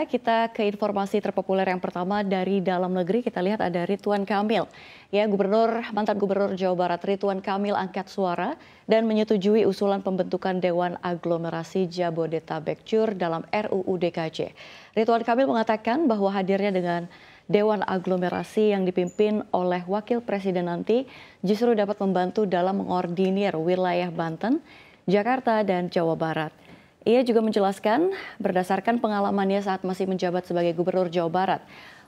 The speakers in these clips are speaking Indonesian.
pemirsa, kita ke informasi terpopuler yang pertama dari dalam negeri. Kita lihat ada Ridwan Kamil. Ya, mantan Gubernur Jawa Barat Ridwan Kamil angkat suara dan menyetujui usulan pembentukan Dewan Aglomerasi Jabodetabek JUR dalam RUU DKJ. Ridwan Kamil mengatakan bahwa hadirnya dengan Dewan Aglomerasi yang dipimpin oleh Wakil Presiden nanti justru dapat membantu dalam mengordinir wilayah Banten, Jakarta, dan Jawa Barat. Ia juga menjelaskan berdasarkan pengalamannya saat masih menjabat sebagai Gubernur Jawa Barat,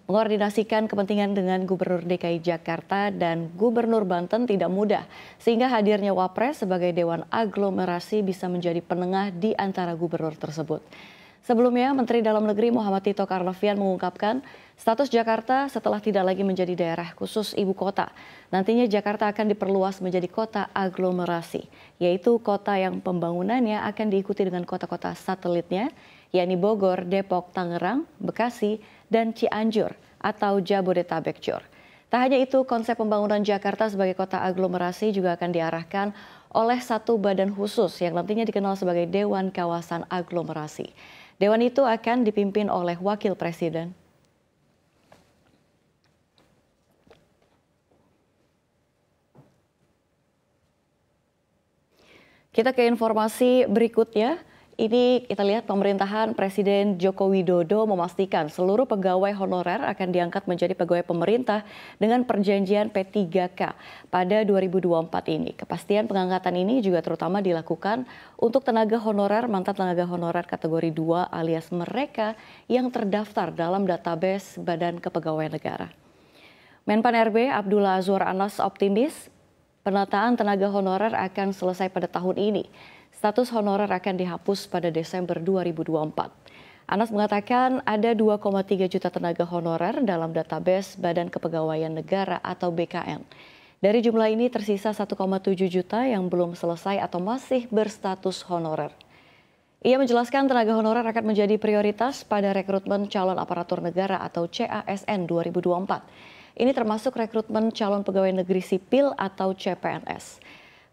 mengordinasikan kepentingan dengan Gubernur DKI Jakarta dan Gubernur Banten tidak mudah, sehingga hadirnya Wapres sebagai Dewan Aglomerasi bisa menjadi penengah di antara gubernur tersebut. Sebelumnya, Menteri Dalam Negeri Muhammad Tito Karnavian mengungkapkan status Jakarta setelah tidak lagi menjadi daerah khusus ibu kota. Nantinya Jakarta akan diperluas menjadi kota aglomerasi, yaitu kota yang pembangunannya akan diikuti dengan kota-kota satelitnya, yakni Bogor, Depok, Tangerang, Bekasi, dan Cianjur atau Jabodetabek JUR. Tak hanya itu, konsep pembangunan Jakarta sebagai kota aglomerasi juga akan diarahkan oleh satu badan khusus yang nantinya dikenal sebagai Dewan Kawasan Aglomerasi. Dewan itu akan dipimpin oleh Wakil Presiden. Kita ke informasi berikutnya. Ini kita lihat pemerintahan Presiden Joko Widodo memastikan seluruh pegawai honorer akan diangkat menjadi pegawai pemerintah dengan perjanjian P3K pada 2024 ini. Kepastian pengangkatan ini juga terutama dilakukan untuk tenaga honorer, mantan tenaga honorer kategori 2 alias mereka yang terdaftar dalam database Badan Kepegawaian Negara. Menpan RB Abdullah Azwar Anas optimis penataan tenaga honorer akan selesai pada tahun ini. Status honorer akan dihapus pada Desember 2024. Anas mengatakan ada 2,3 juta tenaga honorer dalam database Badan Kepegawaian Negara atau BKN. Dari jumlah ini tersisa 1,7 juta yang belum selesai atau masih berstatus honorer. Ia menjelaskan tenaga honorer akan menjadi prioritas pada rekrutmen calon aparatur negara atau CASN 2024. Ini termasuk rekrutmen calon pegawai negeri sipil atau CPNS.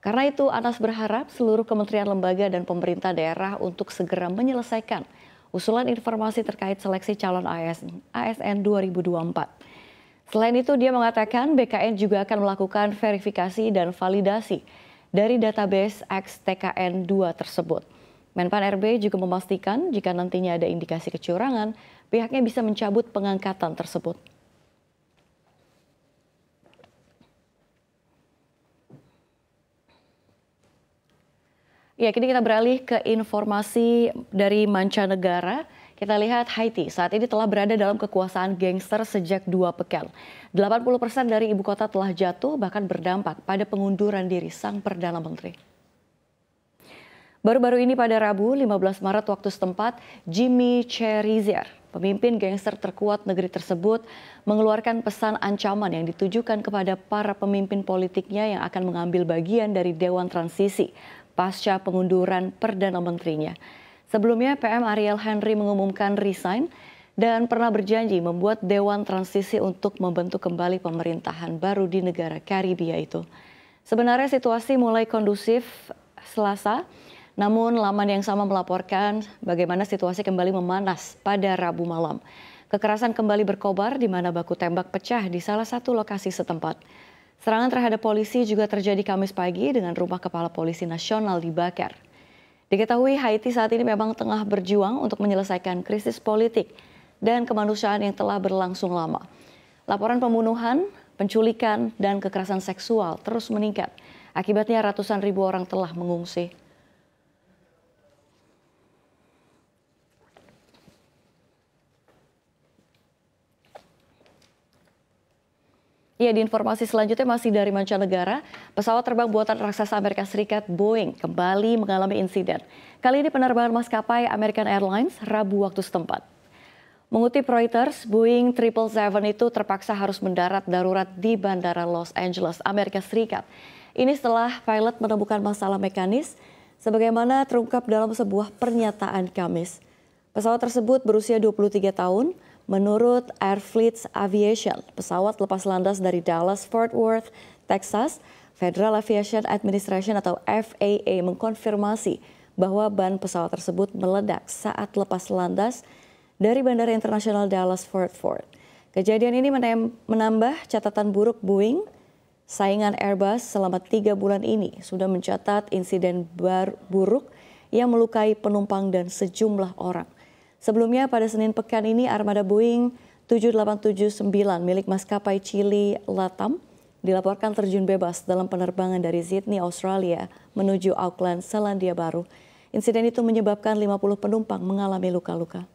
Karena itu, Anas berharap seluruh kementerian lembaga dan pemerintah daerah untuk segera menyelesaikan usulan informasi terkait seleksi calon ASN 2024. Selain itu, dia mengatakan BKN juga akan melakukan verifikasi dan validasi dari database XTKN 2 tersebut. Menpan RB juga memastikan jika nantinya ada indikasi kecurangan, pihaknya bisa mencabut pengangkatan tersebut. Ya, kini kita beralih ke informasi dari mancanegara. Kita lihat Haiti saat ini telah berada dalam kekuasaan gangster sejak 2 pekan. 80% dari ibu kota telah jatuh, bahkan berdampak pada pengunduran diri sang Perdana Menteri. Baru-baru ini pada Rabu 15 Maret waktu setempat, Jimmy Cherizier, pemimpin gangster terkuat negeri tersebut, mengeluarkan pesan ancaman yang ditujukan kepada para pemimpin politiknya yang akan mengambil bagian dari Dewan Transisi pasca pengunduran Perdana Menterinya. Sebelumnya PM Ariel Henry mengumumkan resign dan pernah berjanji membuat Dewan Transisi untuk membentuk kembali pemerintahan baru di negara Karibia itu. Sebenarnya situasi mulai kondusif Selasa, namun laman yang sama melaporkan bagaimana situasi kembali memanas pada Rabu malam. Kekerasan kembali berkobar di mana baku tembak pecah di salah satu lokasi setempat. Serangan terhadap polisi juga terjadi Kamis pagi dengan rumah kepala polisi nasional dibakar. Diketahui Haiti saat ini memang tengah berjuang untuk menyelesaikan krisis politik dan kemanusiaan yang telah berlangsung lama. Laporan pembunuhan, penculikan, dan kekerasan seksual terus meningkat. Akibatnya ratusan ribu orang telah mengungsi. Ya, di informasi selanjutnya masih dari mancanegara, pesawat terbang buatan raksasa Amerika Serikat Boeing kembali mengalami insiden. Kali ini penerbangan maskapai American Airlines Rabu waktu setempat. Mengutip Reuters, Boeing 777 itu terpaksa harus mendarat darurat di Bandara Los Angeles, Amerika Serikat. Ini setelah pilot menemukan masalah mekanis, sebagaimana terungkap dalam sebuah pernyataan Kamis. Pesawat tersebut berusia 23 tahun. Menurut Air Fleet Aviation, pesawat lepas landas dari Dallas Fort Worth, Texas, Federal Aviation Administration atau FAA mengkonfirmasi bahwa ban pesawat tersebut meledak saat lepas landas dari Bandara Internasional Dallas-Fort Worth. Kejadian ini menambah catatan buruk Boeing. Saingan Airbus selama 3 bulan ini sudah mencatat insiden buruk yang melukai penumpang dan sejumlah orang. Sebelumnya pada Senin pekan ini armada Boeing 7879 milik maskapai Chili Latam dilaporkan terjun bebas dalam penerbangan dari Sydney, Australia menuju Auckland, Selandia Baru. Insiden itu menyebabkan 50 penumpang mengalami luka-luka.